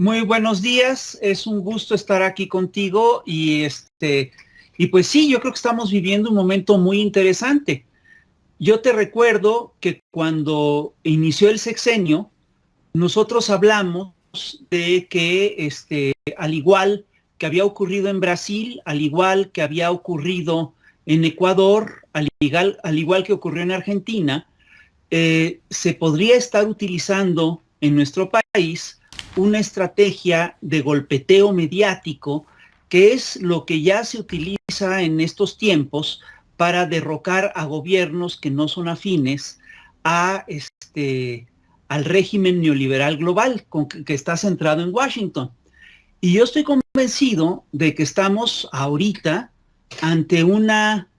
Muy buenos días, es un gusto estar aquí contigo y pues sí, yo creo que estamos viviendo un momento muy interesante. Yo te recuerdo que cuando inició el sexenio, nosotros hablamos de que al igual que había ocurrido en Brasil, al igual que había ocurrido en Ecuador, al igual que ocurrió en Argentina, se podría estar utilizando en nuestro país una estrategia de golpeteo mediático, que es lo que ya se utiliza en estos tiempos para derrocar a gobiernos que no son afines a al régimen neoliberal global que está centrado en Washington. Y yo estoy convencido de que estamos ahorita ante una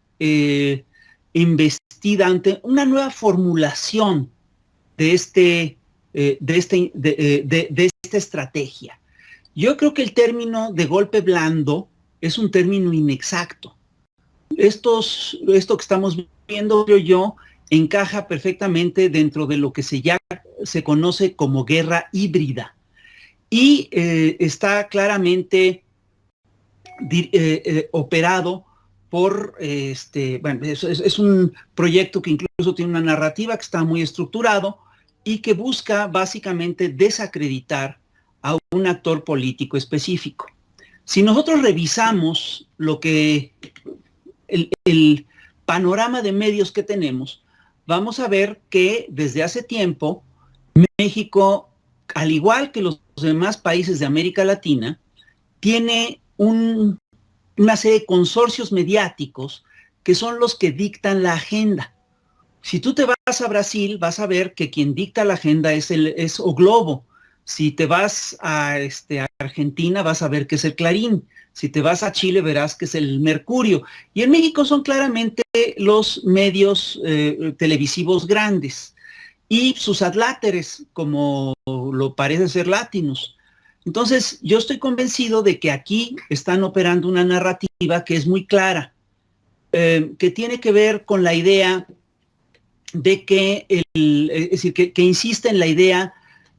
investida, ante una nueva formulación de esta estrategia. Yo creo que el término de golpe blando es un término inexacto. Esto que estamos viendo, creo yo, encaja perfectamente dentro de lo que se conoce como guerra híbrida y está claramente operado por, bueno, es un proyecto que incluso tiene una narrativa que está muy estructurado y que busca básicamente desacreditar a un actor político específico. Si nosotros revisamos lo que el panorama de medios que tenemos, vamos a ver que desde hace tiempo México, al igual que los demás países de América Latina, tiene una serie de consorcios mediáticos que son los que dictan la agenda. Si tú te vas a Brasil, vas a ver que quien dicta la agenda es O Globo. Si te vas a Argentina, vas a ver que es el Clarín. Si te vas a Chile, verás que es el Mercurio. Y en México son claramente los medios televisivos grandes y sus adláteres, como lo parece ser Latinus. Entonces, yo estoy convencido de que aquí están operando una narrativa que es muy clara, que tiene que ver con la idea de que, es decir, que insiste en la idea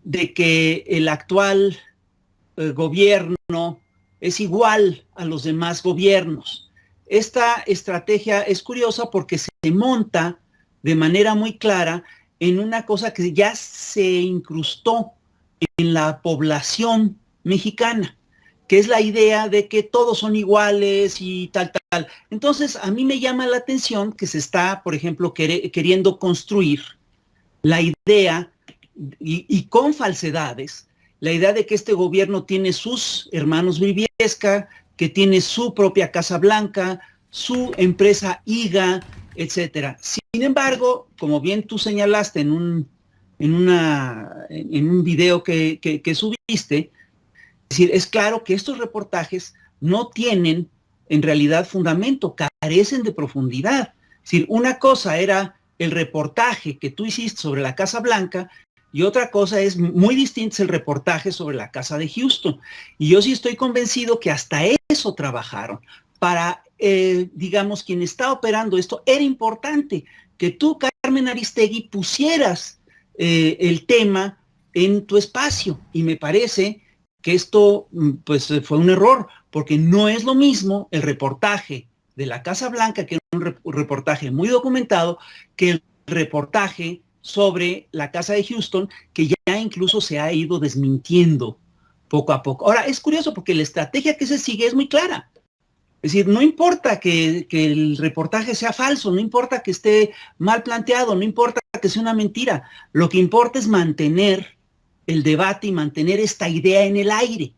de que el actual gobierno es igual a los demás gobiernos. Esta estrategia es curiosa porque se monta de manera muy clara en una cosa que ya se incrustó en la población mexicana, que es la idea de que todos son iguales y tal. Entonces, a mí me llama la atención que se está, por ejemplo, queriendo construir la idea, y con falsedades, la idea de que este gobierno tiene sus hermanos Briviesca, que tiene su propia Casa Blanca, su empresa IGA, etcétera. Sin embargo, como bien tú señalaste en un video que subiste, es decir, es claro que estos reportajes no tienen en realidad fundamento, carecen de profundidad. Es decir, una cosa era el reportaje que tú hiciste sobre la Casa Blanca y otra cosa es muy distinta, es el reportaje sobre la Casa de Houston. Y yo sí estoy convencido que hasta eso trabajaron. Para, digamos, quien está operando esto, era importante que tú, Carmen Aristegui, pusieras el tema en tu espacio. Y me parece que esto pues fue un error, porque no es lo mismo el reportaje de la Casa Blanca, que es un reportaje muy documentado, que el reportaje sobre la Casa de Houston, que ya incluso se ha ido desmintiendo poco a poco. Ahora, es curioso porque la estrategia que se sigue es muy clara. Es decir, no importa que el reportaje sea falso, no importa que esté mal planteado, no importa que sea una mentira. Lo que importa es mantener el debate y mantener esta idea en el aire.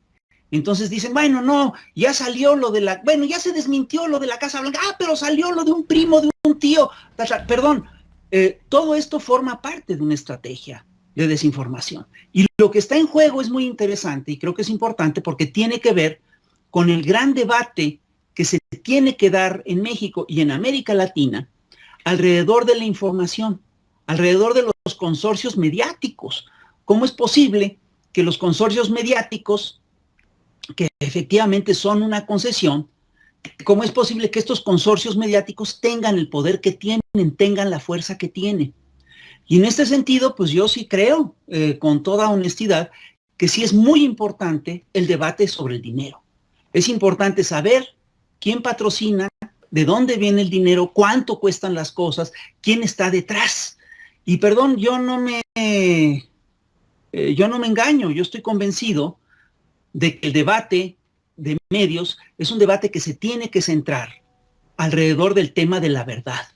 Entonces dicen, bueno, no, ya salió lo de la, bueno, ya se desmintió lo de la Casa Blanca, pero salió lo de un primo, de un tío, perdón, todo esto forma parte de una estrategia de desinformación. Y lo que está en juego es muy interesante y creo que es importante porque tiene que ver con el gran debate que se tiene que dar en México y en América Latina alrededor de la información, alrededor de los consorcios mediáticos. ¿Cómo es posible que los consorcios mediáticos, que efectivamente son una concesión, cómo es posible que estos consorcios mediáticos tengan el poder que tienen, tengan la fuerza que tienen? Y en este sentido, pues yo sí creo, con toda honestidad, que sí es muy importante el debate sobre el dinero. Es importante saber quién patrocina, de dónde viene el dinero, cuánto cuestan las cosas, quién está detrás. Y perdón, yo no me engaño, yo estoy convencido de que el debate de medios es un debate que se tiene que centrar alrededor del tema de la verdad,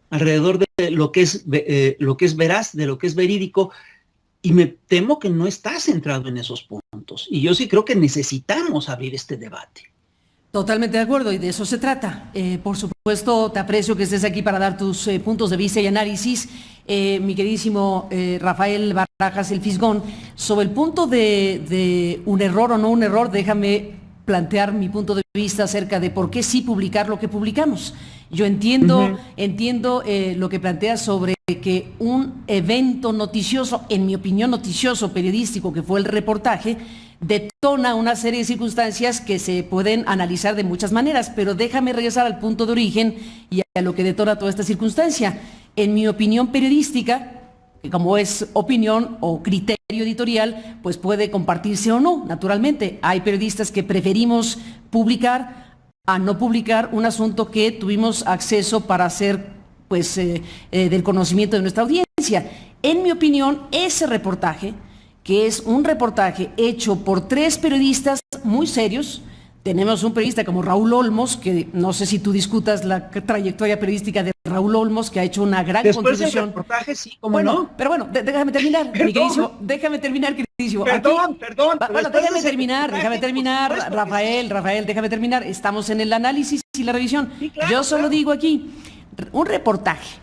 alrededor de lo que es veraz, de lo que es verídico, y me temo que no está centrado en esos puntos. Y yo sí creo que necesitamos abrir este debate. Totalmente de acuerdo, y de eso se trata. Por supuesto, te aprecio que estés aquí para dar tus puntos de vista y análisis. Mi queridísimo Rafael Barajas, el Fisgón, sobre el punto de un error o no un error, déjame plantear mi punto de vista acerca de por qué sí publicar lo que publicamos. Yo entiendo lo que planteas sobre que un evento noticioso, en mi opinión noticioso, periodístico, que fue el reportaje, detona una serie de circunstancias que se pueden analizar de muchas maneras, pero déjame regresar al punto de origen y a lo que detona toda esta circunstancia. En mi opinión periodística, que como es opinión o criterio editorial, pues puede compartirse o no, naturalmente. Hay periodistas que preferimos publicar a no publicar un asunto que tuvimos acceso para hacer pues del conocimiento de nuestra audiencia. En mi opinión, ese reportaje, que es un reportaje hecho por 3 periodistas muy serios. Tenemos un periodista como Raúl Olmos, que no sé si tú discutas la trayectoria periodística de Raúl Olmos, que ha hecho una gran contribución. Después del reportaje, sí, ¿cómo bueno, no? Pero bueno, déjame terminar, mi queridísimo, déjame terminar, queridísimo. Perdón. Bueno, déjame terminar, Rafael, déjame terminar. Estamos en el análisis y la revisión. Sí, claro, yo solo digo aquí, un reportaje,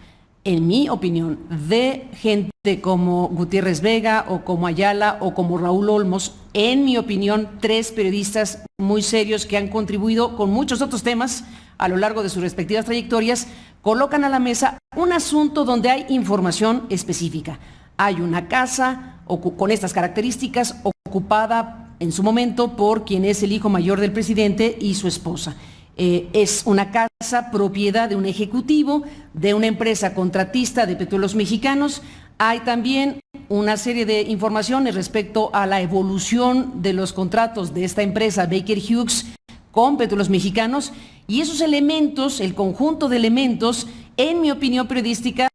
en mi opinión, de gente como Gutiérrez Vega o como Ayala o como Raúl Olmos, en mi opinión, 3 periodistas muy serios que han contribuido con muchos otros temas a lo largo de sus respectivas trayectorias, colocan a la mesa un asunto donde hay información específica. Hay una casa con estas características ocupada en su momento por quien es el hijo mayor del presidente y su esposa. Es una casa propiedad de un ejecutivo, de una empresa contratista de Petróleos Mexicanos. Hay también una serie de informaciones respecto a la evolución de los contratos de esta empresa Baker Hughes con Petróleos Mexicanos, y esos elementos, el conjunto de elementos, en mi opinión periodística,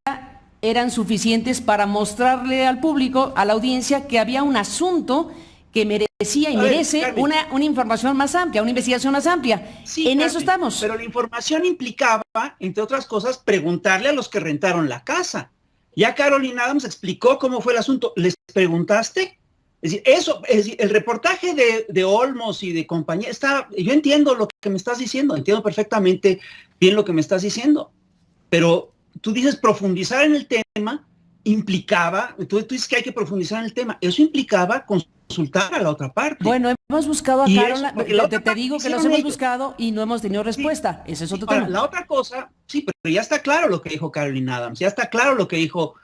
eran suficientes para mostrarle al público, a la audiencia, que había un asunto que merecía y merece una información más amplia, una investigación más amplia. Sí, en eso estamos. Pero la información implicaba, entre otras cosas, preguntarle a los que rentaron la casa. Ya Carolyn Adams explicó cómo fue el asunto. ¿Les preguntaste? Es decir, el reportaje de Olmos y de compañía, yo entiendo lo que me estás diciendo, entiendo perfectamente bien lo que me estás diciendo, pero tú dices profundizar en el tema, implicaba, tú dices que hay que profundizar en el tema, eso implicaba consultar a la otra parte. Bueno, hemos buscado a Carolyn, te digo que los hemos buscado y no hemos tenido respuesta, ese es otro tema. La otra cosa, sí, pero ya está claro lo que dijo Carolyn Adams, ya está claro lo que dijo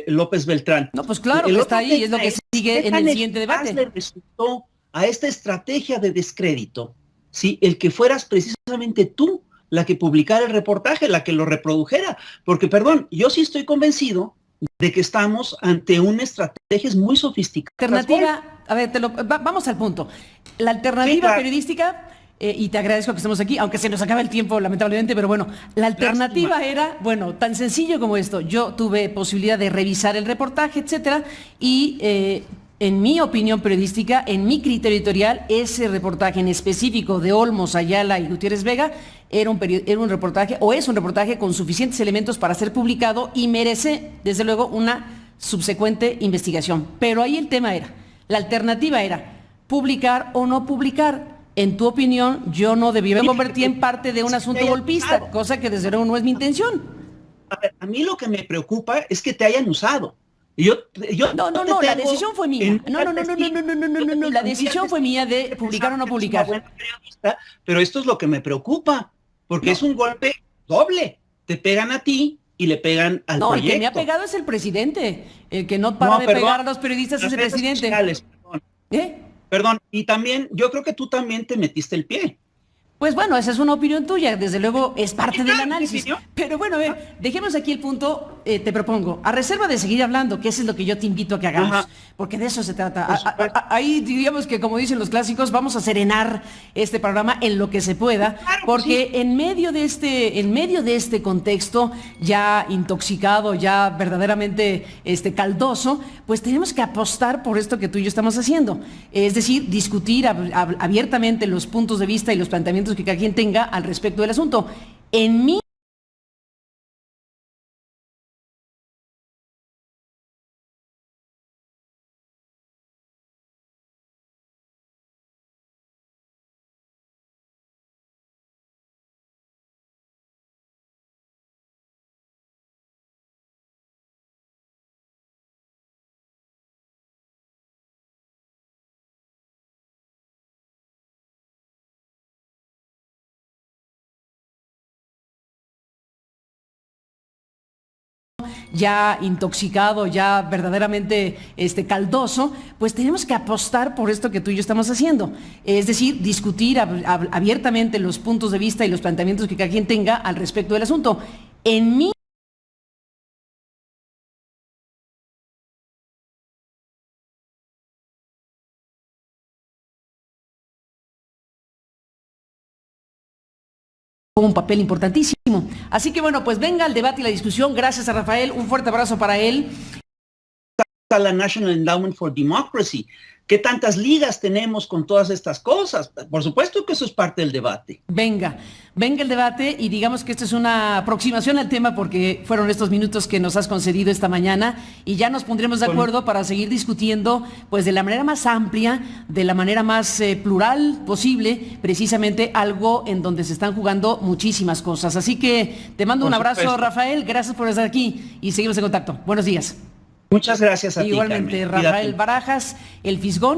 López Beltrán. No, pues claro que está ahí, es lo que sigue en el siguiente debate. Le resultó a esta estrategia de descrédito, ¿sí? El que fueras precisamente tú la que publicara el reportaje, la que lo reprodujera, porque, perdón, yo sí estoy convencido de que estamos ante una estrategia muy sofisticada. Alternativa, a ver, vamos al punto. La alternativa periodística, y te agradezco que estemos aquí, aunque se nos acaba el tiempo lamentablemente, pero bueno, la alternativa era, bueno, tan sencillo como esto. Yo tuve posibilidad de revisar el reportaje, etcétera, y en mi opinión periodística, en mi criterio editorial, ese reportaje en específico de Olmos, Ayala y Gutiérrez Vega era un reportaje, o es un reportaje con suficientes elementos para ser publicado y merece, desde luego, una subsecuente investigación. Pero ahí el tema era, la alternativa era publicar o no publicar. En tu opinión, yo no debía convertir en parte de un asunto golpista, cosa que desde luego no es mi intención. A ver, a mí lo que me preocupa es que te hayan usado. No, la decisión fue mía. No, la decisión fue mía de publicar o no publicar. Pero esto es lo que me preocupa, porque es un golpe doble. Te pegan a ti y le pegan al proyecto. No, el que me ha pegado es el presidente. El que no para de pegar a los periodistas es el presidente. Perdón, y también, yo creo que tú también te metiste el pie. Pues bueno, esa es una opinión tuya, desde luego es parte del análisis. Pero bueno, a ver, dejemos aquí el punto. te propongo, a reserva de seguir hablando, que eso es lo que yo te invito a que hagamos, Ajá. porque de eso se trata. Ahí diríamos que, como dicen los clásicos, vamos a serenar este programa en lo que se pueda, Claro que porque sí. en medio de este contexto ya intoxicado, ya verdaderamente caldoso, pues tenemos que apostar por esto que tú y yo estamos haciendo. Es decir, discutir abiertamente los puntos de vista y los planteamientos que cada quien tenga al respecto del asunto. En mi ya intoxicado, ya verdaderamente caldoso, pues tenemos que apostar por esto que tú y yo estamos haciendo. Es decir, discutir abiertamente los puntos de vista y los planteamientos que cada quien tenga al respecto del asunto. En mi un papel importantísimo. Así que bueno, pues venga el debate y la discusión. Gracias a Rafael, un fuerte abrazo para él. A la National Endowment for Democracy. ¿Qué tantas ligas tenemos con todas estas cosas? Por supuesto que eso es parte del debate. Venga el debate y digamos que esta es una aproximación al tema porque fueron estos minutos que nos has concedido esta mañana y ya nos pondremos de acuerdo para seguir discutiendo pues de la manera más amplia, de la manera más plural posible, precisamente algo en donde se están jugando muchísimas cosas. Así que te mando un abrazo, Rafael, gracias por estar aquí y seguimos en contacto. Buenos días. Muchas gracias a ti, Igualmente, Carmen. Rafael Cuídate. Barajas, el Fisgón.